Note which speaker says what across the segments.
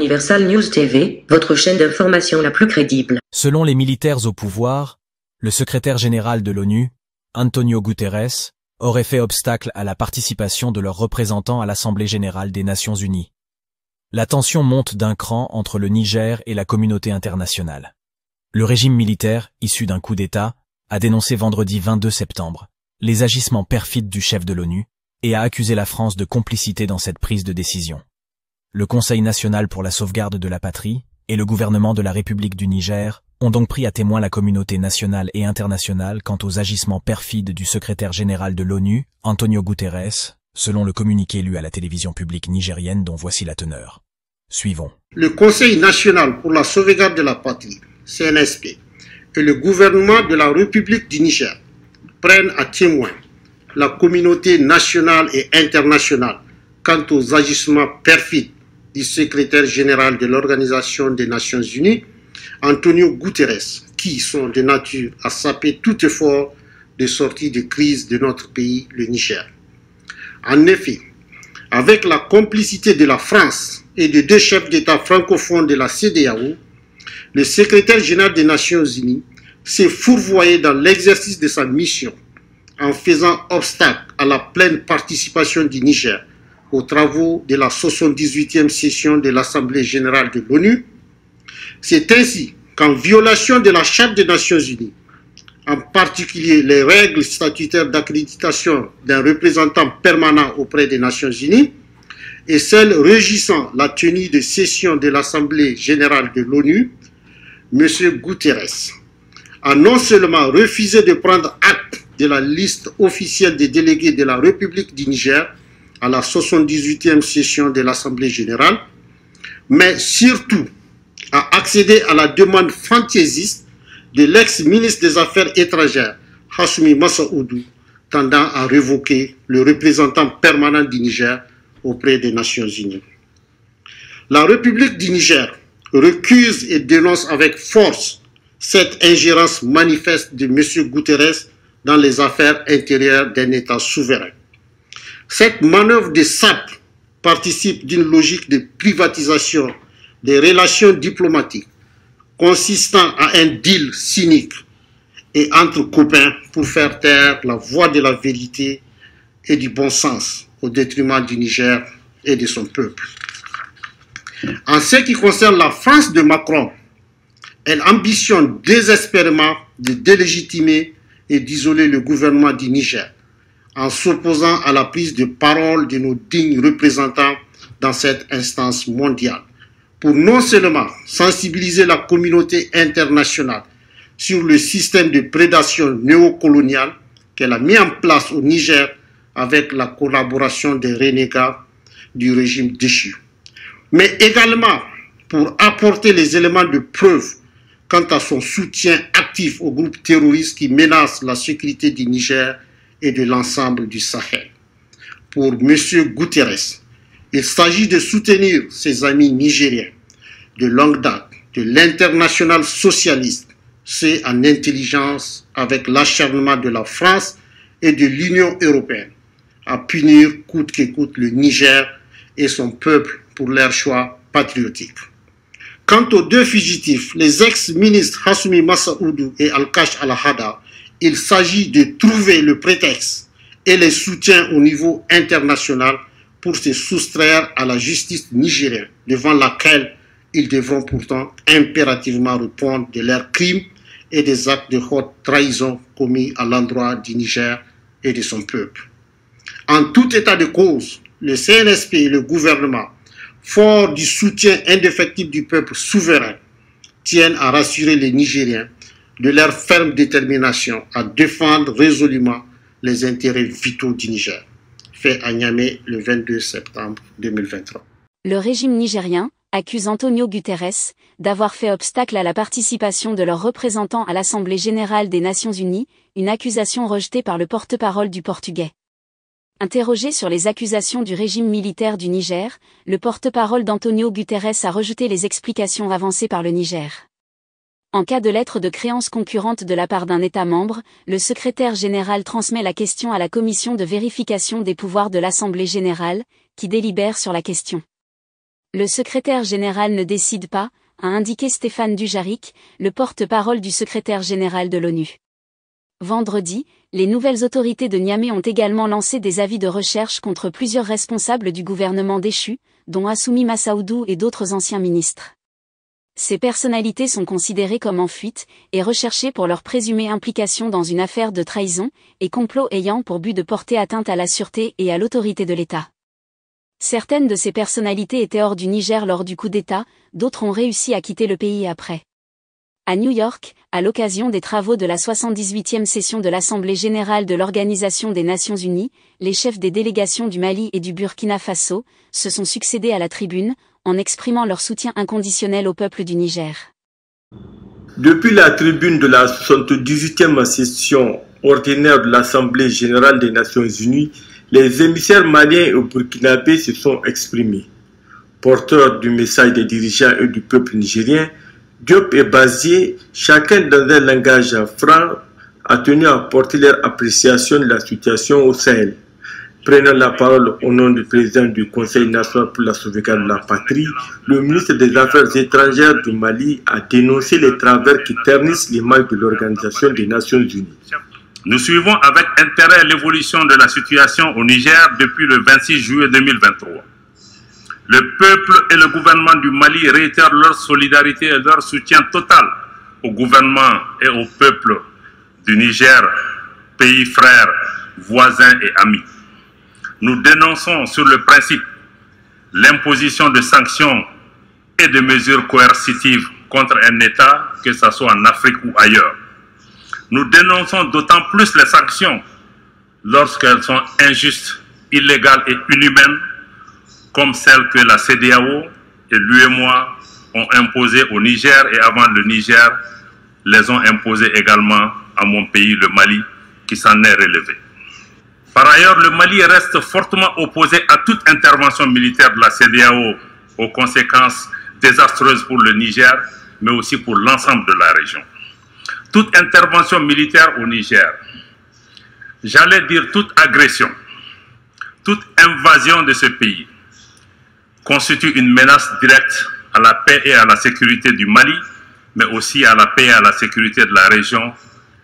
Speaker 1: Universal News TV, votre chaîne d'information la plus crédible.
Speaker 2: Selon les militaires au pouvoir, le secrétaire général de l'ONU, Antonio Guterres, aurait fait obstacle à la participation de leurs représentants à l'Assemblée générale des Nations unies. La tension monte d'un cran entre le Niger et la communauté internationale. Le régime militaire, issu d'un coup d'État, a dénoncé vendredi 22 septembre les agissements perfides du chef de l'ONU et a accusé la France de complicité dans cette prise de décision. Le Conseil national pour la sauvegarde de la patrie et le gouvernement de la République du Niger ont donc pris à témoin la communauté nationale et internationale quant aux agissements perfides du secrétaire général de l'ONU, Antonio Guterres, selon le communiqué lu à la télévision publique nigérienne dont voici la teneur. Suivons.
Speaker 3: Le Conseil national pour la sauvegarde de la patrie, CNSP, et le gouvernement de la République du Niger prennent à témoin la communauté nationale et internationale quant aux agissements perfides du secrétaire général de l'Organisation des Nations Unies, Antonio Guterres, qui sont de nature à saper tout effort de sortie de crise de notre pays, le Niger. En effet, avec la complicité de la France et de deux chefs d'État francophones de la CEDEAO, le secrétaire général des Nations Unies s'est fourvoyé dans l'exercice de sa mission en faisant obstacle à la pleine participation du Niger aux travaux de la 78e session de l'Assemblée générale de l'ONU. C'est ainsi qu'en violation de la Charte des Nations Unies, en particulier les règles statutaires d'accréditation d'un représentant permanent auprès des Nations Unies et celles régissant la tenue de session de l'Assemblée générale de l'ONU, M. Guterres a non seulement refusé de prendre acte de la liste officielle des délégués de la République du Niger à la 78e session de l'Assemblée générale, mais surtout a accédé à la demande fantaisiste de l'ex-ministre des Affaires étrangères, Hassoumi Massaoudou, tendant à révoquer le représentant permanent du Niger auprès des Nations Unies. La République du Niger recuse et dénonce avec force cette ingérence manifeste de M. Guterres dans les affaires intérieures d'un État souverain. Cette manœuvre de sape participe d'une logique de privatisation des relations diplomatiques consistant à un deal cynique et entre copains pour faire taire la voix de la vérité et du bon sens au détriment du Niger et de son peuple. En ce qui concerne la France de Macron, elle ambitionne désespérément de délégitimer et d'isoler le gouvernement du Niger en s'opposant à la prise de parole de nos dignes représentants dans cette instance mondiale, pour non seulement sensibiliser la communauté internationale sur le système de prédation néocoloniale qu'elle a mis en place au Niger avec la collaboration des renégats du régime déchu, mais également pour apporter les éléments de preuve quant à son soutien actif aux groupes terroristes qui menacent la sécurité du Niger et de l'ensemble du Sahel. Pour M. Guterres, il s'agit de soutenir ses amis nigériens de longue date, de l'international socialiste, c'est en intelligence avec l'acharnement de la France et de l'Union européenne, à punir coûte que coûte le Niger et son peuple pour leur choix patriotique. Quant aux deux fugitifs, les ex-ministres Hassoumi Massaoudou et Al-Kash Al-Hada, il s'agit de trouver le prétexte et les soutiens au niveau international pour se soustraire à la justice nigérienne, devant laquelle ils devront pourtant impérativement répondre de leurs crimes et des actes de haute trahison commis à l'endroit du Niger et de son peuple. En tout état de cause, le CNSP et le gouvernement, forts du soutien indéfectible du peuple souverain, tiennent à rassurer les Nigériens de leur ferme détermination à défendre résolument les intérêts vitaux du Niger. Fait à Niamey le 22 septembre 2023.
Speaker 4: Le régime nigérien accuse Antonio Guterres d'avoir fait obstacle à la participation de leurs représentants à l'Assemblée générale des Nations unies, une accusation rejetée par le porte-parole du Portugais. Interrogé sur les accusations du régime militaire du Niger, le porte-parole d'Antonio Guterres a rejeté les explications avancées par le Niger. En cas de lettre de créance concurrente de la part d'un État membre, le secrétaire général transmet la question à la commission de vérification des pouvoirs de l'Assemblée générale, qui délibère sur la question. Le secrétaire général ne décide pas, a indiqué Stéphane Dujarric, le porte-parole du secrétaire général de l'ONU. Vendredi, les nouvelles autorités de Niamey ont également lancé des avis de recherche contre plusieurs responsables du gouvernement déchu, dont Assoumi Massaoudou et d'autres anciens ministres. Ces personnalités sont considérées comme en fuite et recherchées pour leur présumée implication dans une affaire de trahison et complot ayant pour but de porter atteinte à la sûreté et à l'autorité de l'État. Certaines de ces personnalités étaient hors du Niger lors du coup d'État, d'autres ont réussi à quitter le pays après. À New York, à l'occasion des travaux de la 78e session de l'Assemblée générale de l'Organisation des Nations unies, les chefs des délégations du Mali et du Burkina Faso se sont succédés à la tribune, en exprimant leur soutien inconditionnel au peuple du Niger.
Speaker 5: Depuis la tribune de la 78e session ordinaire de l'Assemblée générale des Nations unies, les émissaires maliens et burkinabés se sont exprimés. Porteurs du message des dirigeants et du peuple nigérien, Diop et Bazier, chacun dans un langage franc, a tenu à porter leur appréciation de la situation au Sahel. Prenant la parole au nom du président du Conseil national pour la sauvegarde de la patrie, le ministre des Affaires étrangères du Mali a dénoncé les travers qui ternissent l'image de l'Organisation des Nations unies.
Speaker 6: Nous suivons avec intérêt l'évolution de la situation au Niger depuis le 26 juillet 2023. Le peuple et le gouvernement du Mali réitèrent leur solidarité et leur soutien total au gouvernement et au peuple du Niger, pays frères, voisins et amis. Nous dénonçons sur le principe l'imposition de sanctions et de mesures coercitives contre un État, que ce soit en Afrique ou ailleurs. Nous dénonçons d'autant plus les sanctions lorsqu'elles sont injustes, illégales et inhumaines, comme celles que la CEDEAO et l'UEMOA ont imposées au Niger et avant le Niger, les ont imposées également à mon pays, le Mali, qui s'en est relevé. Par ailleurs, le Mali reste fortement opposé à toute intervention militaire de la CEDEAO aux conséquences désastreuses pour le Niger, mais aussi pour l'ensemble de la région. Toute intervention militaire au Niger, j'allais dire toute agression, toute invasion de ce pays, constitue une menace directe à la paix et à la sécurité du Mali, mais aussi à la paix et à la sécurité de la région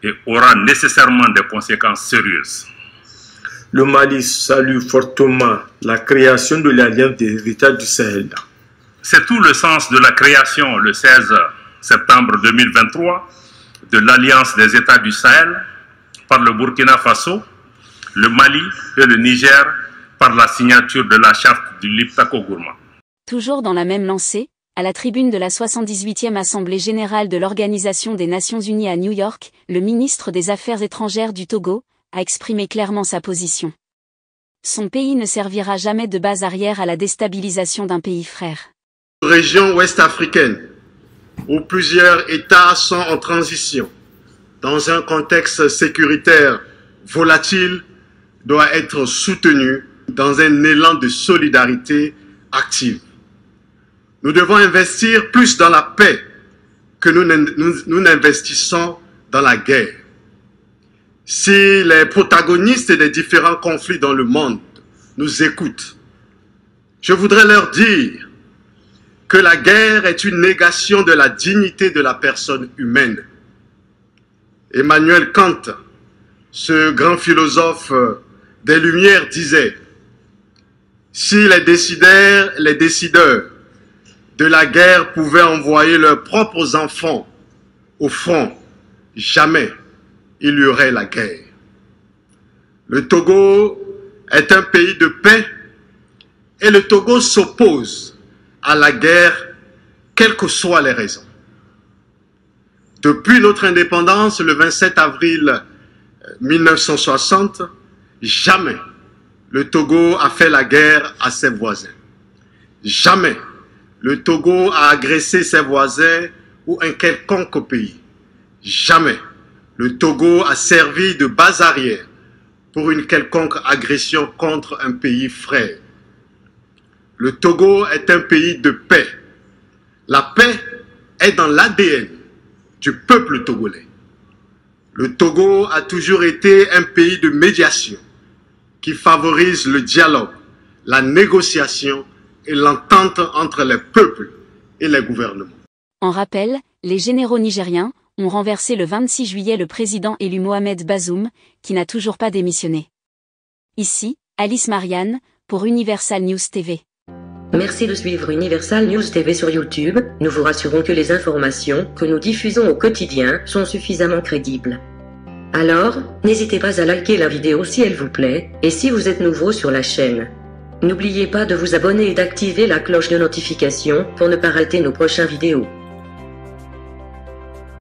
Speaker 6: et aura nécessairement des conséquences sérieuses.
Speaker 5: Le Mali salue fortement la création de l'Alliance des États du Sahel.
Speaker 6: C'est tout le sens de la création, le 16 septembre 2023, de l'Alliance des États du Sahel par le Burkina Faso, le Mali et le Niger par la signature de la charte du Liptako-Gourma.
Speaker 4: Toujours dans la même lancée, à la tribune de la 78e Assemblée générale de l'Organisation des Nations unies à New York, le ministre des Affaires étrangères du Togo a exprimé clairement sa position. Son pays ne servira jamais de base arrière à la déstabilisation d'un pays frère.
Speaker 3: Région ouest-africaine, où plusieurs États sont en transition, dans un contexte sécuritaire volatile, doit être soutenu dans un élan de solidarité active. Nous devons investir plus dans la paix que nous n'investissons dans la guerre. Si les protagonistes des différents conflits dans le monde nous écoutent, je voudrais leur dire que la guerre est une négation de la dignité de la personne humaine. Emmanuel Kant, ce grand philosophe des Lumières, disait « Si les décideurs de la guerre pouvaient envoyer leurs propres enfants au front, jamais il y aurait la guerre. » Le Togo est un pays de paix et le Togo s'oppose à la guerre, quelles que soient les raisons. Depuis notre indépendance, le 27 avril 1960, jamais le Togo a fait la guerre à ses voisins. Jamais le Togo a agressé ses voisins ou un quelconque pays. Jamais le Togo a servi de base arrière pour une quelconque agression contre un pays frère. Le Togo est un pays de paix. La paix est dans l'ADN du peuple togolais. Le Togo a toujours été un pays de médiation qui favorise le dialogue, la négociation et l'entente entre les peuples et les gouvernements.
Speaker 4: En rappel, les généraux nigériens ont renversé le 26 juillet le président élu Mohamed Bazoum, qui n'a toujours pas démissionné. Ici, Alice Marianne, pour Universal News TV.
Speaker 1: Merci de suivre Universal News TV sur YouTube. Nous vous rassurons que les informations que nous diffusons au quotidien sont suffisamment crédibles. Alors, n'hésitez pas à liker la vidéo si elle vous plaît, et si vous êtes nouveau sur la chaîne. N'oubliez pas de vous abonner et d'activer la cloche de notification pour ne pas rater nos prochaines vidéos.